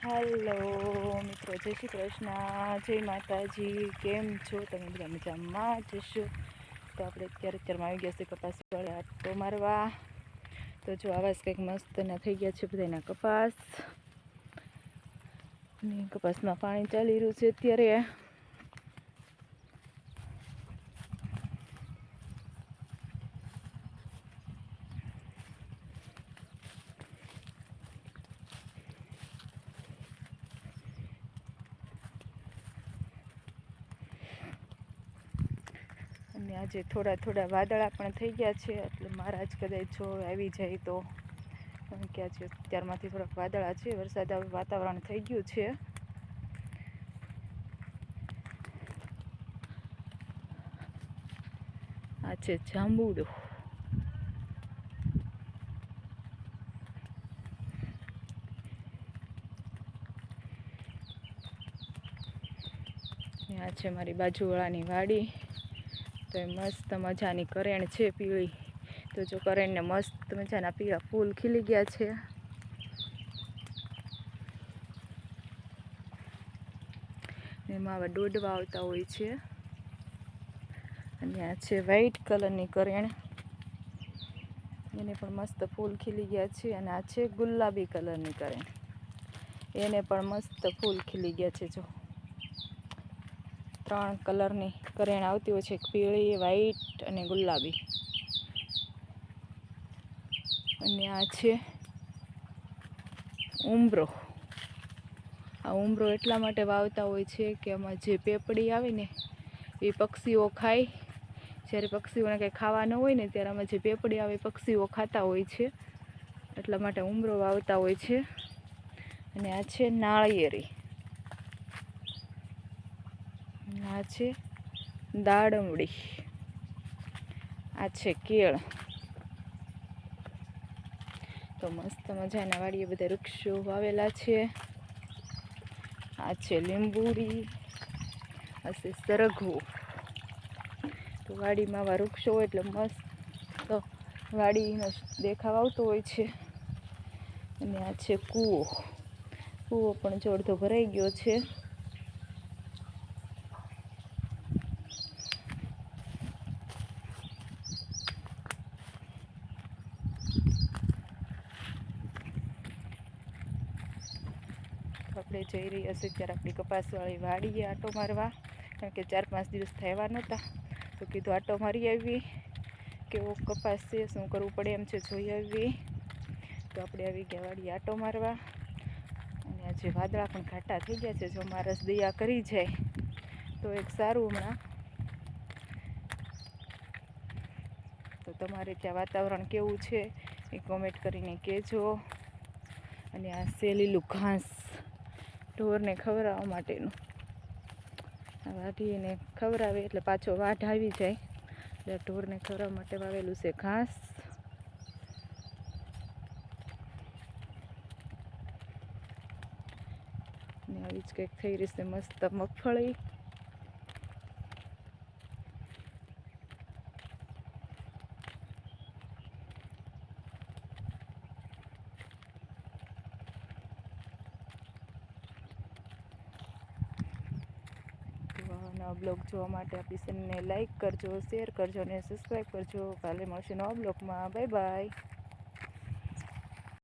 Hello મિત્રો, જય શ્રી કૃષ્ણ, જય માતાજી. કેમ છો તમે? બધા મજામાં જશો? તો આપણે અત્યારમાં આવી ગયા છે કપાસ વાળા આટો મારવા. તો જો આવાજ કંઈક મસ્ત ના થઈ ગયા છે બધાના કપાસ. કપાસમાં પાણી ચાલી રહ્યું છે અત્યારે. અને આજે થોડા વાદળા પણ થઈ ગયા છે, એટલે મહારાજ કદાચ જો આવી જાય તો, કારણ કે આજે અત્યારમાંથી થોડાક વાદળા છે, વરસાદ વાતાવરણ થઈ ગયું છે. આ છે જાંબુડો. આ છે મારી બાજુવાળાની વાડી. તો એ મસ્ત મજાની કરેણ છે પીળી. તો જો કરેણને મસ્ત મજાના પીળા ફૂલ ખીલી ગયા છે. એમાં આવા દોડવા આવતા હોય છે. અને આ છે વ્હાઈટ કલરની કરેણ, એને પણ મસ્ત ફૂલ ખીલી ગયા છે. અને આ છે ગુલાબી કલરની કરેણ, એને પણ મસ્ત ફૂલ ખીલી ગયા છે. જો 3 કલરની કરેણ આવતી હોય છે, પીળી, વ્હાઈટ અને ગુલાબી. અને આ છે ઉમરો. આ ઉમરો એટલા માટે વાવતા હોય છે કે આમાં જે પેપડી આવે ને એ પક્ષીઓ ખાય. જ્યારે પક્ષીઓને કંઈ ખાવા ન હોય ને ત્યારે આમાં જે પેપડી આવે એ પક્ષીઓ ખાતા હોય છે, એટલા માટે ઉમરો વાવતા હોય છે. અને આ છે નાળિયેરી. આ છે દાડમડી. આ છે કેળ. તો મસ્ત મજાના વાડીએ બધા વૃક્ષો વાવેલા છે. આ છે લીંબુડી. આ છે સરગવો. તો વાડીમાં આવા વૃક્ષો હોય એટલે મસ્ત વાડીનો દેખાવ આવતો હોય છે. અને આ છે કૂવો. કૂવો પણ જો અડધો ભરાઈ ગયો છે. આપણે જઈ રહ્યા છીએ ત્યારે આપણી કપાસવાળી વાડીએ આટો મારવા, કારણ કે 4-5 દિવસ થયા નહોતા, તો કીધું આટો મારી આવી, કેવો કપાસ છે, શું કરવું પડે એમ છે જોઈ આવી. તો આપણે આવી ગયા વાડીએ આટો મારવા. અને આજે વાદળા પણ ઘાટા થઈ ગયા છે. જો મારા દયા કરી જાય તો એક સારું. હમણાં તો તમારે ત્યાં વાતાવરણ કેવું છે એ કોમેન્ટ કરીને કહેજો. અને આ છે લીલું ઘાસ, ઢોરને ખવડાવવા માટેનું. આ વાઢીને ખવડાવે એટલે પાછો વાઢ આવી જાય, એટલે ઢોરને ખવડાવવા માટે વાવેલું છે ઘાસ. ને આવી જ કંઈક થઈ રહી છે મસ્ત મગફળી. નવા બ્લોગ જોવા માટે આપણી ચેનલને લાઈક કરજો, શેર કરજો અને સબસ્ક્રાઈબ કરજો. કાલે મળશે નવા બ્લોગમાં. Bye bye.